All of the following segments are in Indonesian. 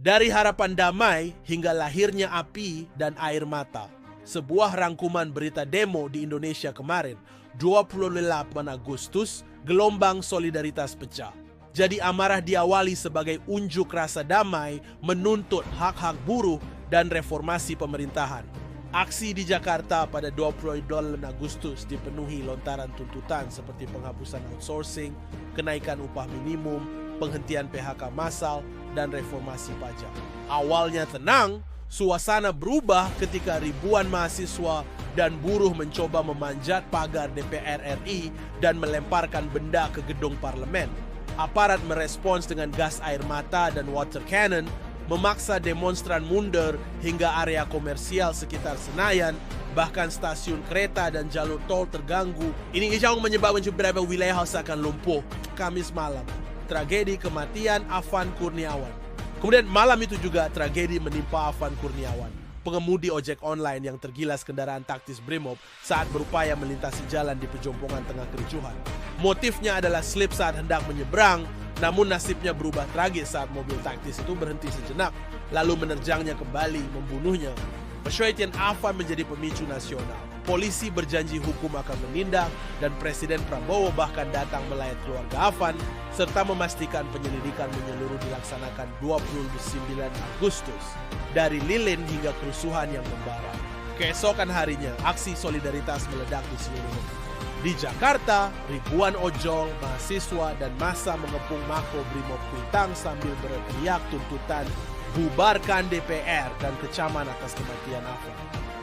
Dari harapan damai hingga lahirnya api dan air mata. Sebuah rangkuman berita demo di Indonesia kemarin, 28 Agustus, gelombang solidaritas pecah. Jadi amarah diawali sebagai unjuk rasa damai menuntut hak-hak buruh dan reformasi pemerintahan. Aksi di Jakarta pada 28 Agustus dipenuhi lontaran tuntutan seperti penghapusan outsourcing, kenaikan upah minimum, penghentian PHK massal, dan reformasi pajak. Awalnya tenang, suasana berubah ketika ribuan mahasiswa dan buruh mencoba memanjat pagar DPR RI dan melemparkan benda ke gedung parlemen. Aparat merespons dengan gas air mata dan water cannon, memaksa demonstran mundur hingga area komersial sekitar Senayan, bahkan stasiun kereta dan jalur tol terganggu. Ini yang menyebabkan beberapa wilayah akan lumpuh. Kamis malam, tragedi kematian Afan Kurniawan. Kemudian malam itu juga tragedi menimpa Afan Kurniawan, pengemudi ojek online yang tergilas kendaraan taktis Brimob saat berupaya melintasi jalan di pejompongan tengah kericuhan. Motifnya adalah slip saat hendak menyeberang, namun nasibnya berubah tragis saat mobil taktis itu berhenti sejenak, lalu menerjangnya kembali, membunuhnya. Persyaratan Afan menjadi pemicu nasional. Polisi berjanji hukum akan menindak dan Presiden Prabowo bahkan datang melayat keluarga Afan serta memastikan penyelidikan menyeluruh dilaksanakan 29 Agustus dari lilin hingga kerusuhan yang membara. Keesokan harinya, aksi solidaritas meledak di seluruh negeri. Di Jakarta, ribuan ojol, mahasiswa, dan massa mengepung Mako Brimob Kuitang sambil berteriak tuntutan bubarkan DPR dan kecaman atas kematian Afan.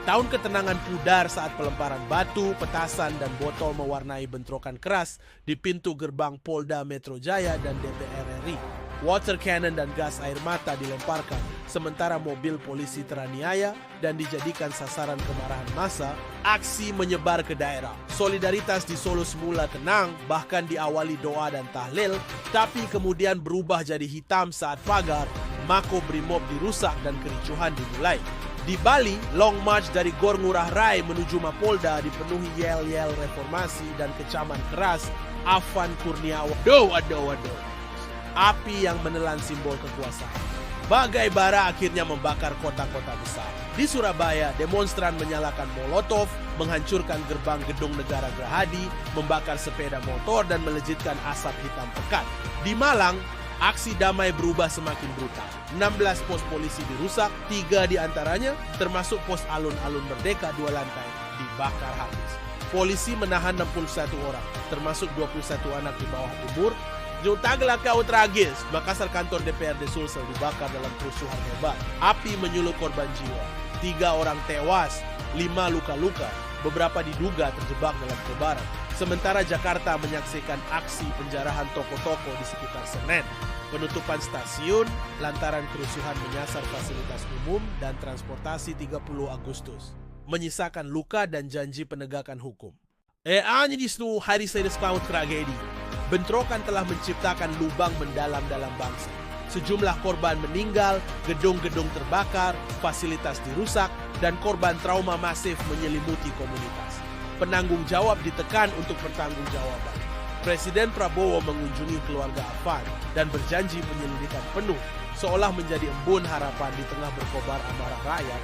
Tahun ketenangan pudar saat pelemparan batu, petasan, dan botol mewarnai bentrokan keras di pintu gerbang Polda Metro Jaya dan DPR RI. Water cannon dan gas air mata dilemparkan, sementara mobil polisi teraniaya dan dijadikan sasaran kemarahan massa. Aksi menyebar ke daerah. Solidaritas di Solo semula tenang, bahkan diawali doa dan tahlil, tapi kemudian berubah jadi hitam saat pagar Mako Brimob dirusak dan kericuhan dimulai. Di Bali, Long March dari Gor Ngurah Rai menuju Mapolda dipenuhi yel-yel reformasi dan kecaman keras Afan Kurniawan. Aduh. Api yang menelan simbol kekuasaan. Bagai bara akhirnya membakar kota-kota besar. Di Surabaya, demonstran menyalakan molotov, menghancurkan gerbang gedung negara Gerahadi, membakar sepeda motor, dan melejitkan asap hitam pekat. Di Malang, aksi damai berubah semakin brutal. 16 pos polisi dirusak, 3 diantaranya, termasuk pos alun-alun Merdeka 2 lantai, dibakar habis. Polisi menahan 61 orang, termasuk 21 anak di bawah umur. Jutaglah kau tragis, Makassar kantor DPRD Sulsel dibakar dalam kerusuhan hebat. Api menyulut korban jiwa. 3 orang tewas, 5 luka-luka, beberapa diduga terjebak dalam kobaran. Sementara Jakarta menyaksikan aksi penjarahan toko-toko di sekitar Senen, penutupan stasiun lantaran kerusuhan menyasar fasilitas umum dan transportasi 30 Agustus, menyisakan luka dan janji penegakan hukum. Di seluruh hari saya tragedi. Bentrokan telah menciptakan lubang mendalam dalam bangsa. Sejumlah korban meninggal, gedung-gedung terbakar, fasilitas dirusak, dan korban trauma masif menyelimuti komunitas. Penanggung jawab ditekan untuk pertanggungjawaban. Presiden Prabowo mengunjungi keluarga Afan dan berjanji penyelidikan penuh, seolah menjadi embun harapan di tengah berkobar amarah rakyat.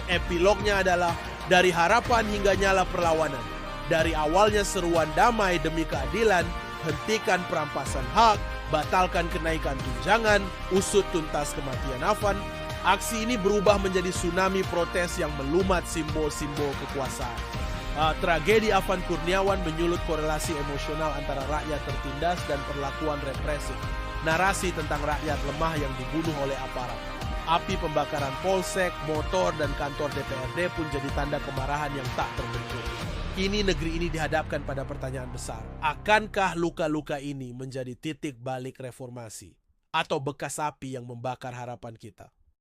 Epilognya adalah dari harapan hingga nyala perlawanan. Dari awalnya seruan damai demi keadilan, hentikan perampasan hak, batalkan kenaikan tunjangan, usut tuntas kematian Afan, aksi ini berubah menjadi tsunami protes yang melumat simbol-simbol kekuasaan. Tragedi Afan Kurniawan menyulut korelasi emosional antara rakyat tertindas dan perlakuan represif. Narasi tentang rakyat lemah yang dibunuh oleh aparat. Api pembakaran polsek, motor, dan kantor DPRD pun jadi tanda kemarahan yang tak terbendung. Kini negeri ini dihadapkan pada pertanyaan besar. Akankah luka-luka ini menjadi titik balik reformasi? Atau bekas api yang membakar harapan kita?